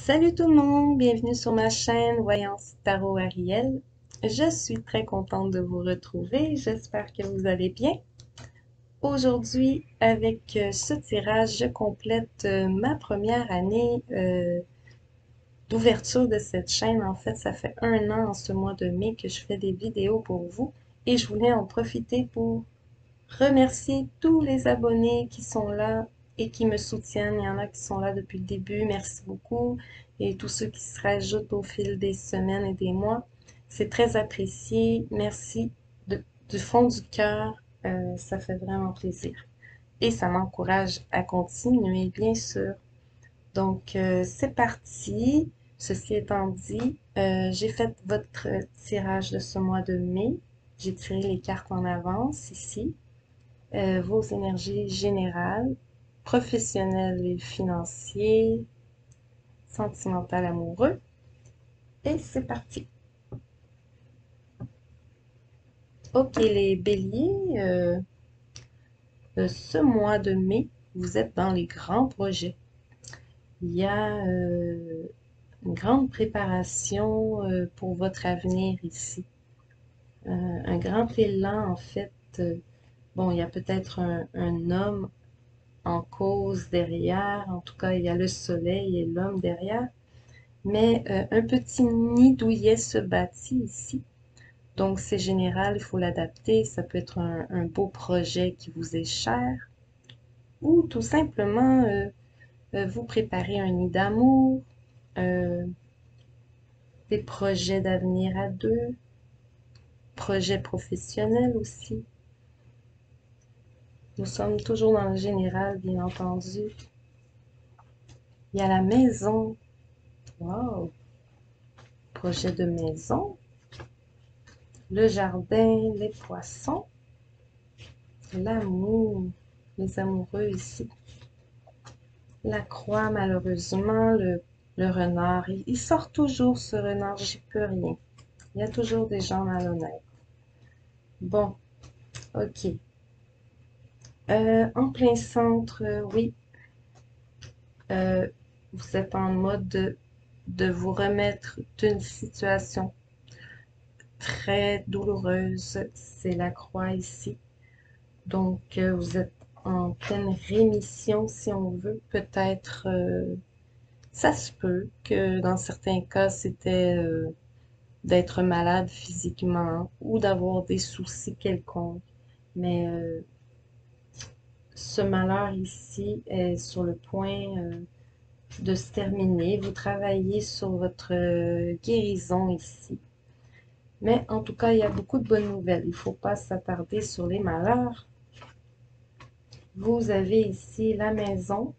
Salut tout le monde, bienvenue sur ma chaîne Voyance Tarot Ariel. Je suis très contente de vous retrouver, j'espère que vous allez bien. Aujourd'hui, avec ce tirage, je complète ma première année d'ouverture de cette chaîne. En fait, ça fait un an en ce mois de mai que je fais des vidéos pour vous et je voulais en profiter pour remercier tous les abonnés qui sont là et qui me soutiennent. Il y en a qui sont là depuis le début. Merci beaucoup. Et tous ceux qui se rajoutent au fil des semaines et des mois. C'est très apprécié. Merci du fond du cœur. Ça fait vraiment plaisir. Et ça m'encourage à continuer, bien sûr. Donc, c'est parti. Ceci étant dit, j'ai fait votre tirage de ce mois de mai. J'ai tiré les cartes en avance ici. Vos énergies générales, professionnelles et financiers, sentimental amoureux. Et c'est parti. Ok, les béliers, ce mois de mai, vous êtes dans les grands projets. Il y a une grande préparation pour votre avenir ici. Un grand élan, en fait. Bon, il y a peut-être un homme en cause derrière. En tout cas, il y a le soleil et l'homme derrière. Mais un petit nid douillet se bâtit ici. Donc, c'est général, il faut l'adapter. Ça peut être un beau projet qui vous est cher ou tout simplement vous préparer un nid d'amour, euh, des projets d'avenir à deux, projets professionnels aussi. Nous sommes toujours dans le général, bien entendu. Il y a la maison. Wow! Projet de maison. Le jardin, les poissons, l'amour, les amoureux ici. La croix, malheureusement, le renard, il sort toujours ce renard, j'y peux rien. Il y a toujours des gens malhonnêtes. Bon, ok. En plein centre, oui, euh, vous êtes en mode de vous remettre d'une situation très douloureuse. C'est la croix ici. Donc, vous êtes en pleine rémission, si on veut. Peut-être, ça se peut que dans certains cas, c'était d'être malade physiquement ou d'avoir des soucis quelconques. Mais ce malheur ici est sur le point de se terminer. Vous travaillez sur votre guérison ici. Mais en tout cas, il y a beaucoup de bonnes nouvelles. Il ne faut pas s'attarder sur les malheurs. Vous avez ici la maison,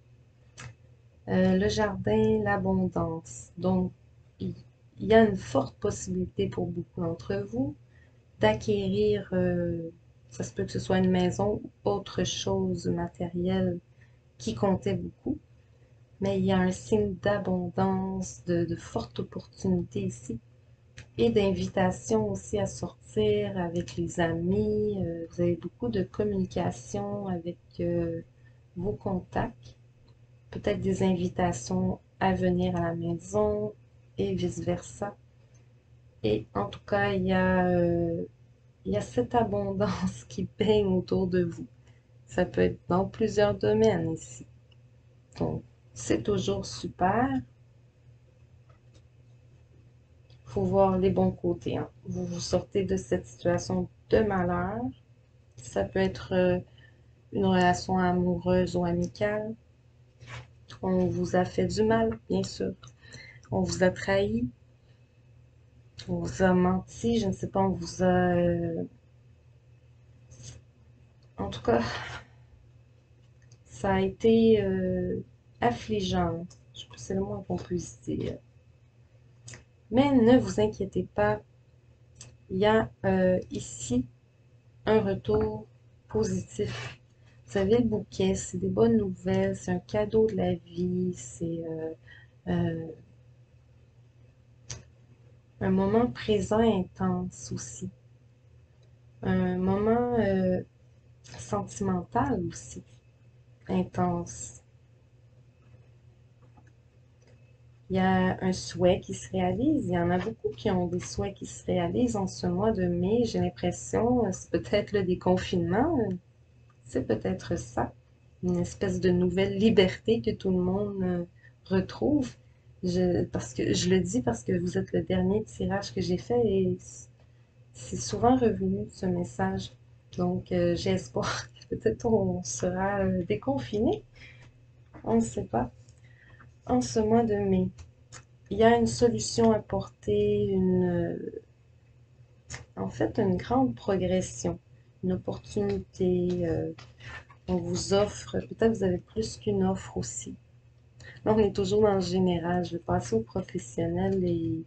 le jardin, l'abondance. Donc, il y a une forte possibilité pour beaucoup d'entre vous d'acquérir, ça se peut que ce soit une maison ou autre chose matérielle qui comptait beaucoup, mais il y a un signe d'abondance, de fortes opportunités ici et d'invitation aussi à sortir avec les amis. Vous avez beaucoup de communication avec vos contacts, peut-être des invitations à venir à la maison et vice-versa. Et en tout cas, il y a cette abondance qui baigne autour de vous. Ça peut être dans plusieurs domaines ici. Donc, c'est toujours super. Il faut voir les bons côtés, hein. Vous vous sortez de cette situation de malheur. Ça peut être une relation amoureuse ou amicale. On vous a fait du mal, bien sûr. On vous a trahi. On vous a menti. Je ne sais pas, on vous a... en tout cas, ça a été affligeant. Je pense que c'est le moins qu'on puisse dire. Mais ne vous inquiétez pas, il y a ici un retour positif. Vous savez, le bouquet, c'est des bonnes nouvelles, c'est un cadeau de la vie, c'est euh, un moment présent intense aussi, un moment sentimental aussi intense. Il y a un souhait qui se réalise. Il y en a beaucoup qui ont des souhaits qui se réalisent en ce mois de mai. J'ai l'impression, c'est peut-être le déconfinement, c'est peut-être ça. Une espèce de nouvelle liberté que tout le monde retrouve. Parce que je le dis parce que vous êtes le dernier tirage que j'ai fait et c'est souvent revenu ce message. Donc j'ai espoir que peut-être on sera déconfiné. On ne sait pas. En ce mois de mai, il y a une solution à porter, en fait, une grande progression, une opportunité. On vous offre, peut-être vous avez plus qu'une offre aussi. Là, on est toujours dans le général. Je vais passer au professionnel et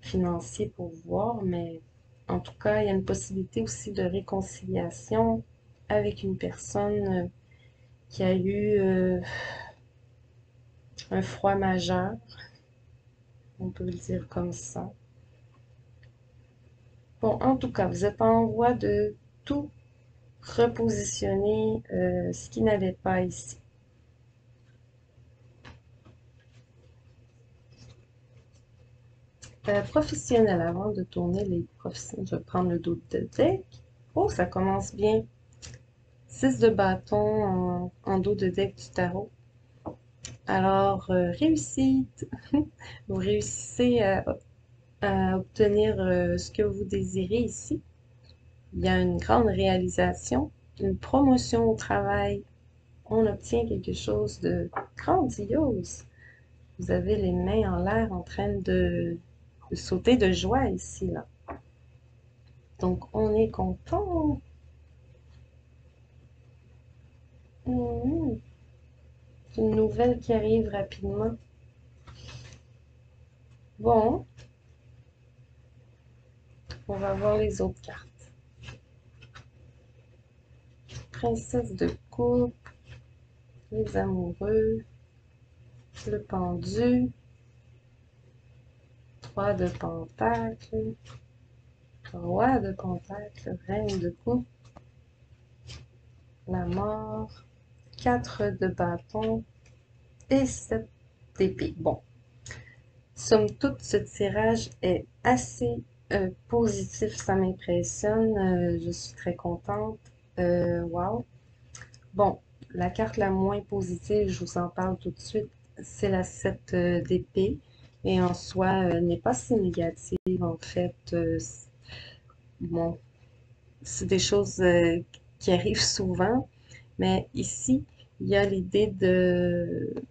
financier pour voir, mais en tout cas, il y a une possibilité aussi de réconciliation avec une personne qui a eu un froid majeur, on peut le dire comme ça. Bon, en tout cas, vous êtes en voie de tout repositionner ce qui n'allait pas ici. Professionnel, avant de tourner les professionnels, je vais prendre le dos de deck. Oh, ça commence bien. 6 de bâton en dos de deck du tarot. Alors, réussite. Vous réussissez à obtenir ce que vous désirez ici. Il y a une grande réalisation, une promotion au travail. On obtient quelque chose de grandiose. Vous avez les mains en l'air en train de sauter de joie ici, là. Donc, on est content. Mhm. C'est une nouvelle qui arrive rapidement. Bon, on va voir les autres cartes. Princesse de coupe, les amoureux, le pendu, 3 de pentacle, roi de pentacle, reine de coupe, la mort, 4 de bâton et 7 d'épée. Bon, somme toute, ce tirage est assez positif, ça m'impressionne. Je suis très contente. Wow. Bon, la carte la moins positive, je vous en parle tout de suite, c'est la 7 d'épée. Et en soi, elle n'est pas si négative. En fait, bon, c'est des choses qui arrivent souvent. Mais ici, il y a l'idée d'être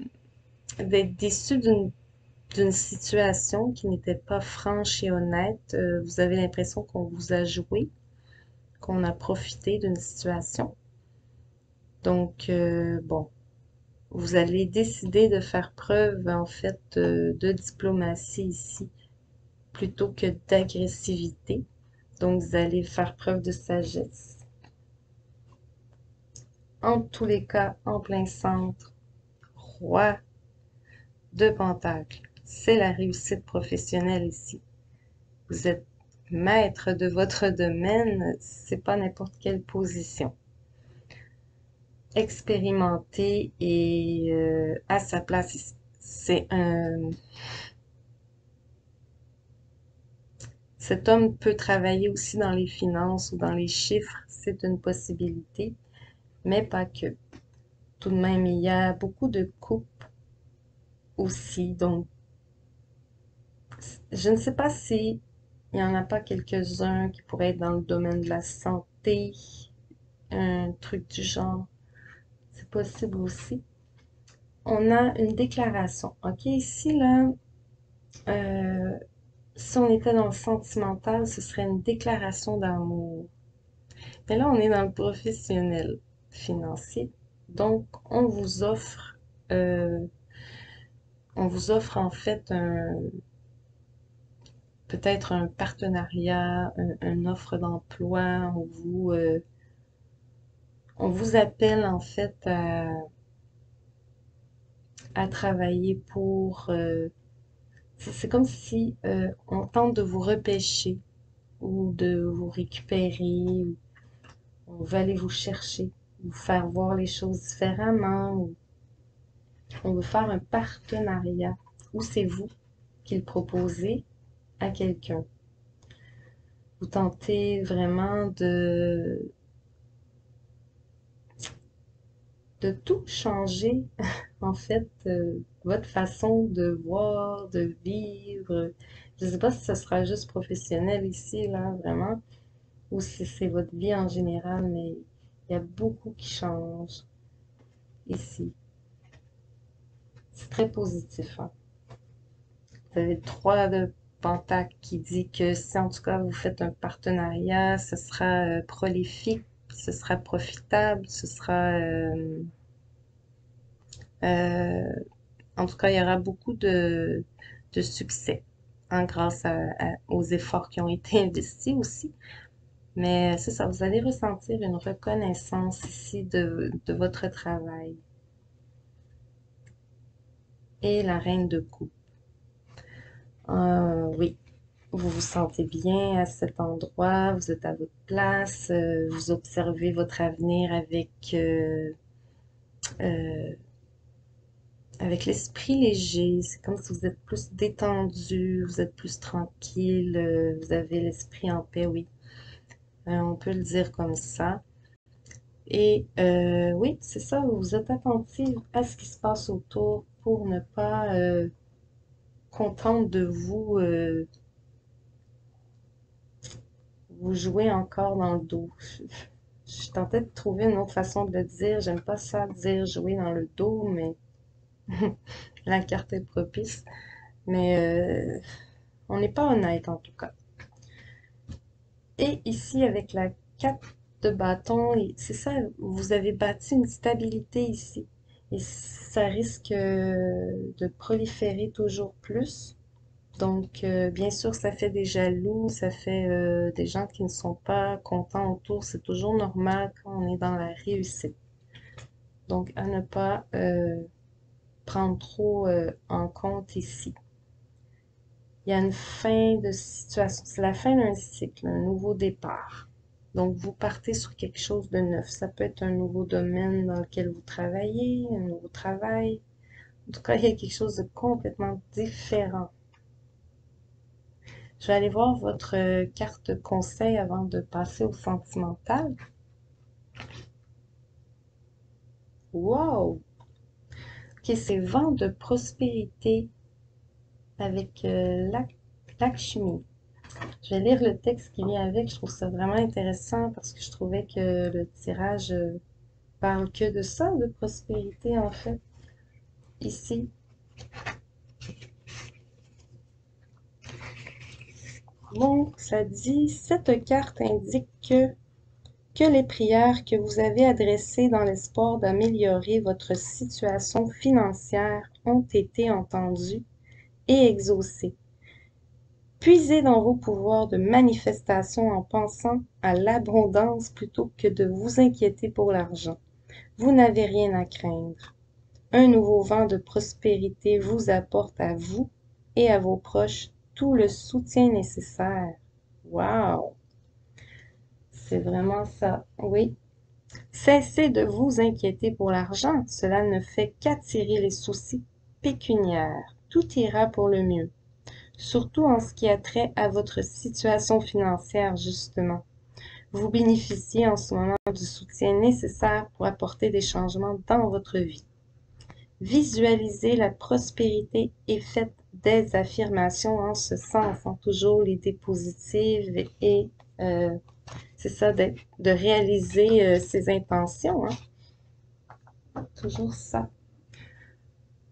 déçu d'une situation qui n'était pas franche et honnête. Vous avez l'impression qu'on vous a joué, qu'on a profité d'une situation. Donc, bon, vous allez décider de faire preuve, en fait, de diplomatie ici, plutôt que d'agressivité. Donc, vous allez faire preuve de sagesse. En tous les cas, en plein centre, roi de pentacle. C'est la réussite professionnelle ici. Vous êtes maître de votre domaine, c'est pas n'importe quelle position. Expérimenté et à sa place ici. C'est un... Cet homme peut travailler aussi dans les finances ou dans les chiffres, c'est une possibilité, mais pas que. Tout de même, il y a beaucoup de coupes aussi, donc je ne sais pas si il n'y en a pas quelques-uns qui pourraient être dans le domaine de la santé, un truc du genre. C'est possible aussi. On a une déclaration. OK, ici, là, euh, si on était dans le sentimental, ce serait une déclaration d'amour. Mais là, on est dans le professionnel financier. Donc, euh, on vous offre en fait peut-être un partenariat, une offre d'emploi. On vous appelle en fait à travailler pour. C'est comme si on tente de vous repêcher ou de vous récupérer. On va aller vous chercher, vous faire voir les choses différemment. On veut faire un partenariat. ou c'est vous qui le proposez à quelqu'un. Vous tentez vraiment de tout changer, en fait, votre façon de voir, de vivre. Je ne sais pas si ce sera juste professionnel ici, là, vraiment, ou si c'est votre vie en général, mais il y a beaucoup qui change ici. C'est très positif, hein. Vous avez le 3 de Pentacle qui dit que si en tout cas vous faites un partenariat, ce sera prolifique, ce sera profitable, ce sera... euh, en tout cas, il y aura beaucoup de succès, hein, grâce aux efforts qui ont été investis aussi. Mais c'est ça, vous allez ressentir une reconnaissance ici de votre travail. Et la reine de coupe. Oui, vous vous sentez bien à cet endroit, vous êtes à votre place, vous observez votre avenir euh, avec l'esprit léger. C'est comme si vous êtes plus détendu, vous êtes plus tranquille, vous avez l'esprit en paix, oui. On peut le dire comme ça. Et oui, c'est ça, vous êtes attentif à ce qui se passe autour pour ne pas contente de vous jouer encore dans le dos. Je tentais de trouver une autre façon de le dire. J'aime pas ça dire jouer dans le dos, mais la carte est propice. Mais on n'est pas honnête en tout cas. Et ici, avec la 4 de bâton, c'est ça, vous avez bâti une stabilité ici. Et ça risque de proliférer toujours plus. Donc, bien sûr, ça fait des jaloux, ça fait des gens qui ne sont pas contents autour. C'est toujours normal quand on est dans la réussite. Donc, à ne pas prendre trop en compte ici. Il y a une fin de situation. C'est la fin d'un cycle, un nouveau départ. Donc, vous partez sur quelque chose de neuf. Ça peut être un nouveau domaine dans lequel vous travaillez, un nouveau travail. En tout cas, il y a quelque chose de complètement différent. Je vais aller voir votre carte conseil avant de passer au sentimental. Wow! Ok, c'est vent de prospérité avec Lakshmi. Je vais lire le texte qui vient avec. Je trouve ça vraiment intéressant parce que je trouvais que le tirage parle que de ça, de prospérité en fait. Ici, donc, ça dit, cette carte indique que les prières que vous avez adressées dans l'espoir d'améliorer votre situation financière ont été entendues et exaucées. Puisez dans vos pouvoirs de manifestation en pensant à l'abondance plutôt que de vous inquiéter pour l'argent. Vous n'avez rien à craindre. Un nouveau vent de prospérité vous apporte à vous et à vos proches tout le soutien nécessaire. Wow! C'est vraiment ça. Oui. Cessez de vous inquiéter pour l'argent. Cela ne fait qu'attirer les soucis pécuniaires. Tout ira pour le mieux. Surtout en ce qui a trait à votre situation financière, justement. Vous bénéficiez en ce moment du soutien nécessaire pour apporter des changements dans votre vie. Visualisez la prospérité et faites des affirmations en ce sens, en toujours l'idée positive et c'est ça, de réaliser ses intentions, hein. Toujours ça.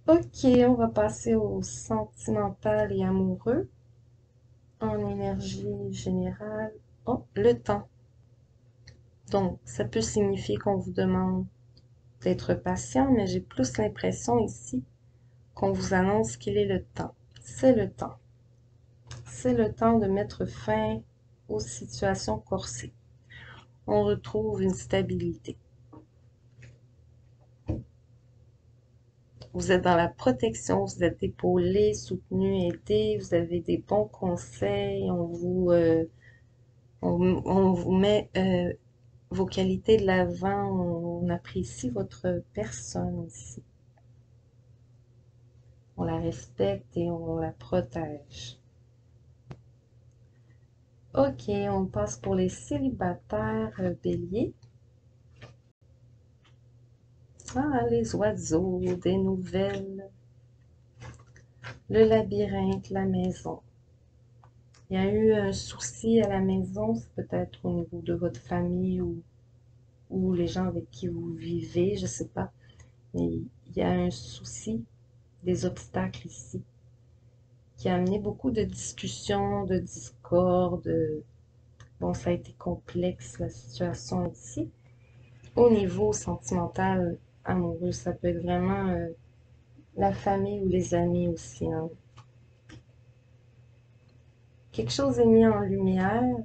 Ok, on va passer au sentimental et amoureux en énergie générale. Oh, le temps. Donc, ça peut signifier qu'on vous demande d'être patient, mais j'ai plus l'impression ici qu'on vous annonce qu'il est le temps. C'est le temps. C'est le temps de mettre fin aux situations corsées. On retrouve une stabilité. Vous êtes dans la protection, vous êtes épaulé, soutenu, aidé, vous avez des bons conseils, on vous met vos qualités de l'avant, on apprécie votre personne ici. On la respecte et on la protège. Ok, on passe pour les célibataires béliers. Ah, les oiseaux, des nouvelles, le labyrinthe, la maison. Il y a eu un souci à la maison, c'est peut-être au niveau de votre famille ou les gens avec qui vous vivez, je ne sais pas. Mais il y a un souci, des obstacles ici, qui a amené beaucoup de discussions, de discordes. Bon, ça a été complexe, la situation ici. Au niveau sentimental, amoureux, ça peut être vraiment la famille ou les amis aussi, hein. Quelque chose est mis en lumière,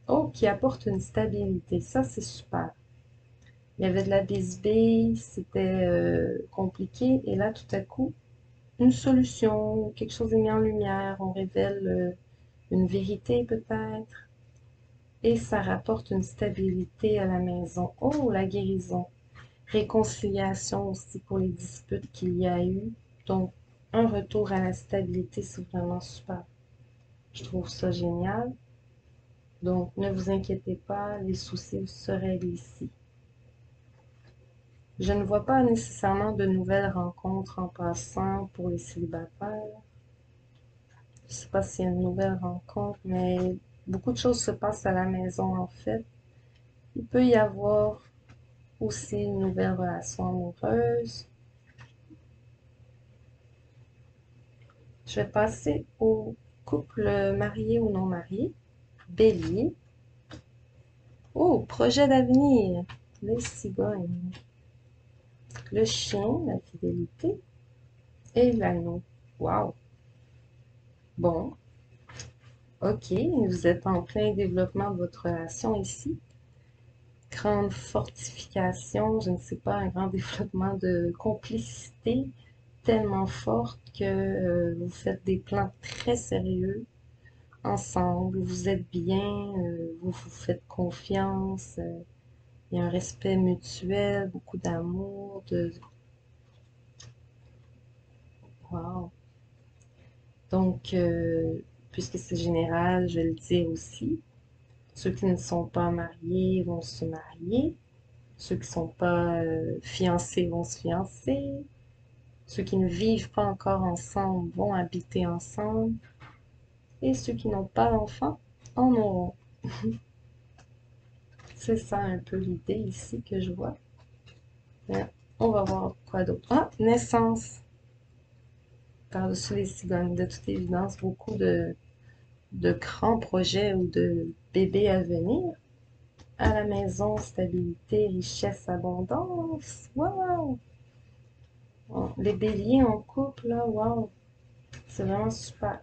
oh, qui apporte une stabilité. Ça, c'est super. Il y avait de la bisbille, c'était compliqué, et là, tout à coup, une solution, quelque chose est mis en lumière, on révèle une vérité peut-être, et ça rapporte une stabilité à la maison. Oh, la guérison. Réconciliation aussi pour les disputes qu'il y a eu. Donc, un retour à la stabilité, c'est vraiment super. Je trouve ça génial. Donc, ne vous inquiétez pas, les soucis se règlent ici. Je ne vois pas nécessairement de nouvelles rencontres en passant pour les célibataires. Je ne sais pas s'il y a une nouvelle rencontre, mais beaucoup de choses se passent à la maison en fait. Il peut y avoir aussi une nouvelle relation amoureuse. Je vais passer au couple marié ou non marié. Bélier. Oh, projet d'avenir. Les cigognes. Le chien, la fidélité. Et l'anneau. Wow. Bon, ok, vous êtes en plein développement de votre relation ici. Grande fortification, je ne sais pas, un grand développement de complicité tellement forte que vous faites des plans très sérieux ensemble, vous êtes bien, vous vous faites confiance, il y a un respect mutuel, beaucoup d'amour, de... Wow. Donc, puisque c'est général, je vais le dire aussi, ceux qui ne sont pas mariés vont se marier. Ceux qui ne sont pas fiancés vont se fiancer. Ceux qui ne vivent pas encore ensemble vont habiter ensemble. Et ceux qui n'ont pas d'enfants en auront. C'est ça un peu l'idée ici que je vois. Mais on va voir quoi d'autre. Ah, naissance. Par-dessus les cigognes. De toute évidence, beaucoup de grands projets ou de bébés à venir. À la maison, stabilité, richesse, abondance. Wow! Les béliers en couple, là, wow! C'est vraiment super.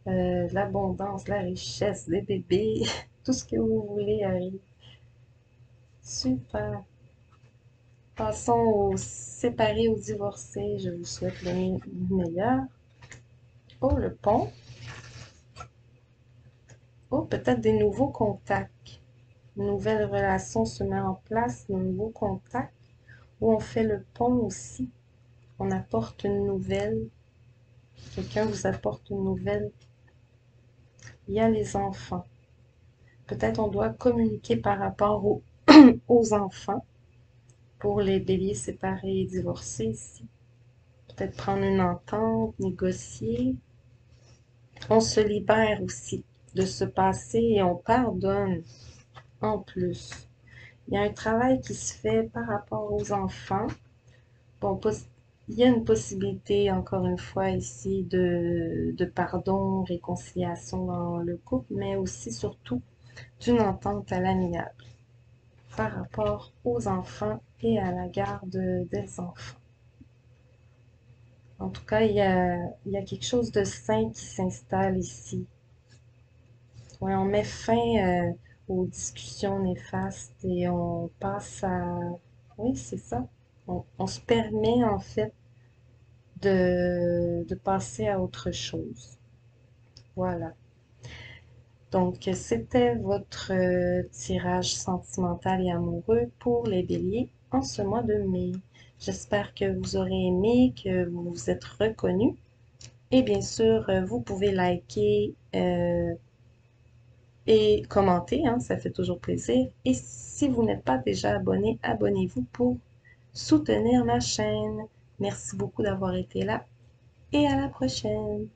L'abondance, la richesse, des bébés, tout ce que vous voulez arrive. Super. Passons aux séparés ou divorcés. Je vous souhaite le meilleur. Oh, le pont. Oh, peut-être des nouveaux contacts. Une nouvelle relation se met en place, de nouveaux contacts. Où on fait le pont aussi. On apporte une nouvelle. Quelqu'un vous apporte une nouvelle. Il y a les enfants. Peut-être on doit communiquer par rapport aux enfants pour les béliers séparés et divorcés ici. Peut-être prendre une entente, négocier. On se libère aussi de ce passé et on pardonne en plus. Il y a un travail qui se fait par rapport aux enfants. Bon, il y a une possibilité, encore une fois, ici, de pardon, réconciliation dans le couple, mais aussi, surtout, d'une entente à l'amiable par rapport aux enfants et à la garde des enfants. En tout cas, il y a quelque chose de sain qui s'installe ici. Ouais, on met fin aux discussions néfastes et on passe à... Oui, c'est ça. On se permet en fait de passer à autre chose. Voilà. Donc, c'était votre tirage sentimental et amoureux pour les béliers en ce mois de mai. J'espère que vous aurez aimé, que vous vous êtes reconnus. Et bien sûr, vous pouvez liker et commenter, hein, ça fait toujours plaisir. Et si vous n'êtes pas déjà abonné, abonnez-vous pour soutenir ma chaîne. Merci beaucoup d'avoir été là et à la prochaine.